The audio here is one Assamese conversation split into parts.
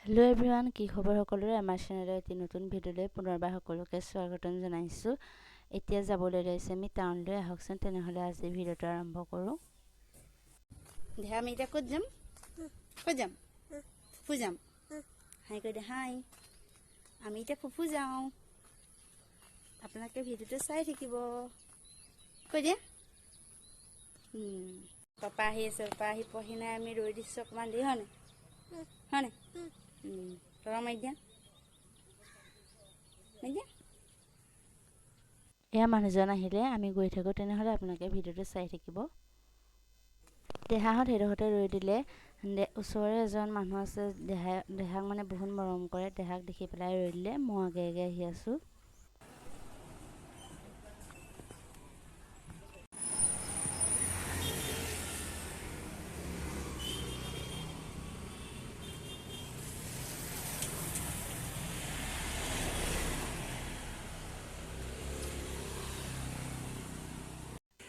হেল্ল' এভৰিৱান, কি খবৰ সকলোৰে? আমাৰ চেনেলৰ এটি নতুন ভিডিঅ'লৈ পুনৰবাৰ সকলোকে স্বাগতম জনাইছোঁ। এতিয়া যাবলৈ লৈছে আমি টাউনলৈ। আহকচোন তেনেহ'লে আজি ভিডিঅ'টো আৰম্ভ কৰোঁ। আমি এতিয়া ক'ত যাম? ক'ত যাম? ফুফু যাম। হাই কৈ দে, হাই। আমি এতিয়া ফুফু যাওঁ। আপোনালোকে ভিডিঅ'টো চাই থাকিব। কৈ দিয়া। পাপা আহি আছে। পাপা আহি পোৱাহি নাই, আমি ৰৈ দিছোঁ অকণমান দেৰি, হয়নে? হয়নে? তৰা মাৰি দিয়া, মাৰি দিয়া। এয়া মানুহজন আহিলে, আমি গৈ থাকোঁ। তেনেহ'লে আপোনালোকে ভিডিঅ'টো চাই থাকিব। দেহাহঁত সেইডোখৰতে ৰৈ দিলে। ওচৰৰে এজন মানুহ আছে, দেহাক মানে বহুত মৰম কৰে। দেহাক দেখি পেলাই ৰৈ দিলে। মই আগে আগে আহি আছোঁ।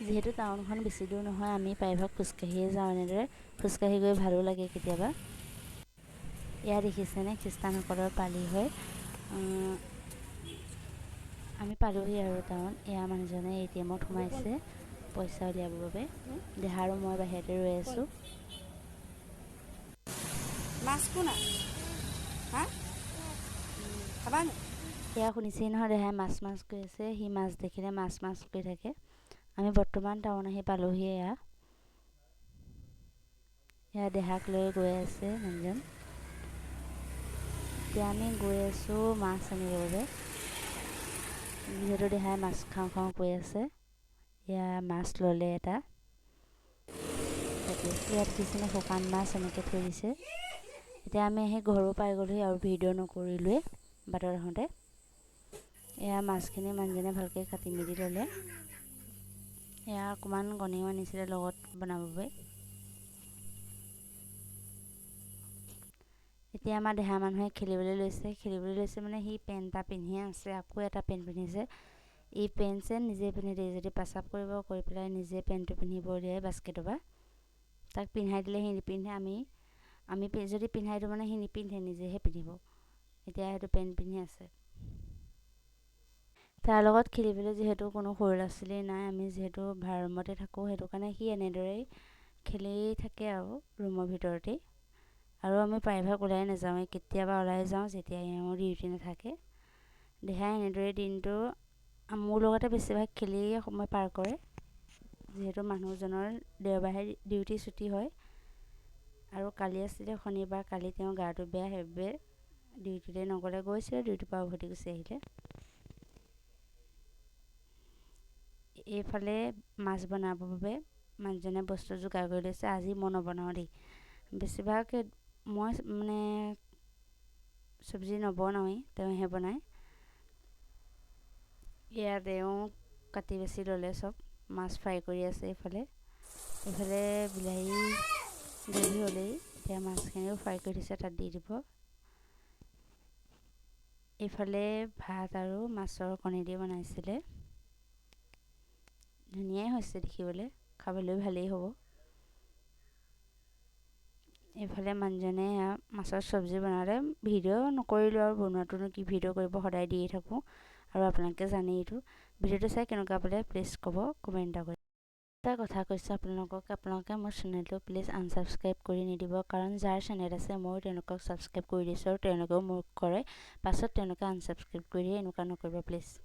যিহেতু টাউনখন বেছি দূৰ নহয়, আমি প্ৰায়ভাগ খোজকাঢ়িয়ে যাওঁ। এনেদৰে খোজকাঢ়ি গৈ ভালো লাগে কেতিয়াবা। এয়া দেখিছেনে, খ্ৰীষ্টানসকলৰ পালি হয়। আমি পালোহি আৰু টাউন। এয়া মানুহজনে ATM-ত সোমাইছে পইচা উলিয়াবৰ বাবে। দেহা আৰু মই বাহিৰতে ৰৈ আছোঁ। মাছ কোনা? হা? খাবানে? এয়া শুনিছেই নহয়, দেহাই মাছ কৈ আছে। সি মাছ দেখিলে মাছ কৈ থাকে। আমি বৰ্তমান টাউন আহি পালোহি। এয়া দেহাক লৈ গৈ আছে মানুহজন। এতিয়া আমি গৈ আছোঁ মাছ আনিবৰ বাবে। যিহেতু দেহাই মাছ খাওঁ কৈ আছে। এয়া মাছ ল'লে এটা। ইয়াত কিছুমানে শুকান মাছ এনেকৈ থৈ দিছে। এতিয়া আমি আহি ঘৰো পাই গ'লোহি আৰু ভিডিঅ' নকৰিলোৱে বাটত আহোঁতে। এয়া মাছখিনি মানুহজনে ভালকৈ কাটি মেলি ল'লে। এয়া অকণমান কণীও আনিছিলে লগত বনাবৰ বাবে। এতিয়া আমাৰ দেহা মানুহে খেলিবলৈ লৈছে মানে সি পেণ্ট এটা পিন্ধিয়ে আছে, আকৌ এটা পেণ্ট পিন্ধিছে। এই পেণ্ট চেণ্ট নিজে পিন্ধি দিয়ে। যদি পেচাব কৰি পেলাই নিজে পেণ্টটো পিন্ধিব উলিয়াই বাস্কেটৰ পৰা, তাক পিন্ধাই দিলে সি নিপিন্ধে। আমি যদি পিন্ধাই দিওঁ মানে সি নিপিন্ধে, নিজেহে পিন্ধিব। এতিয়া সেইটো পেণ্ট পিন্ধি আছে। তাৰ লগত খেলিবলৈ যিহেতু কোনো সৰু ল'ৰা ছোৱালী নাই, আমি যিহেতু ভাড়া ৰুমতে থাকোঁ, সেইটো কাৰণে সি এনেদৰেই খেলি থাকে আৰু ৰুমৰ ভিতৰতেই। আৰু আমি প্ৰায়ভাগ ওলাই নাযাওঁ, কেতিয়াবা ওলাই যাওঁ যেতিয়া মোৰ ডিউটি নাথাকে। দেহাই এনেদৰে দিনটো মোৰ লগতে বেছিভাগ খেলিয়ে সময় পাৰ কৰে। যিহেতু মানুহজনৰ দেওবাৰে ডিউটি ছুটি হয়। আৰু কালি আছিলে শনিবাৰ। কালি তেওঁৰ গাটো বেয়া, সেইবাবে ডিউটিলৈ নগ'লে। গৈছিলে, ডিউটিৰ পৰা উভতি গুচি আহিলে। এইফালে মাছ বনাবৰ বাবে মানুহজনে বস্তু যোগাৰ কৰি লৈছে। আজি মই নবনাওঁ দেই। বেছিভাগ মই মানে চব্জি নবনাওঁৱেই, তেওঁহে বনায়। এয়া তেওঁ কাটি বাচি ল'লে চব। মাছ ফ্ৰাই কৰি আছে এইফালে বিলাহী গ্ৰেভি হ'লেই। এতিয়া মাছখিনিও ফ্ৰাই কৰি দিছে, তাত দি দিব। এইফালে ভাত আৰু মাছৰ কণী দি বনাইছিলে। ধুনীয়াই হৈছে দেখিবলৈ, খাবলৈ ভালেই হ'ব। এইফালে মানুহজনে মাছৰ চব্জি বনালে। ভিডিঅ' নকৰিলোঁ আৰু, বনোৱাটোনো কি ভিডিঅ' কৰিব, সদায় দিয়ে থাকোঁ আৰু আপোনালোকে জানেই এইটো। ভিডিঅ'টো চাই কেনেকুৱা পালে প্লিজ ক'ব, কমেণ্ট এটা কৰি। এটা কথা কৈছোঁ আপোনালোকে মোৰ চেনেলটো প্লিজ আনছাবস্ক্ৰাইব কৰি নিদিব। কাৰণ যাৰ চেনেল আছে ময়ো তেওঁলোকক ছাবস্ক্ৰাইব কৰি দিছোঁ আৰু তেওঁলোকেও মোক কৰে। পাছত তেওঁলোকে আনছাবস্ক্ৰাইব কৰি দিয়ে। এনেকুৱা নকৰিব প্লিজ।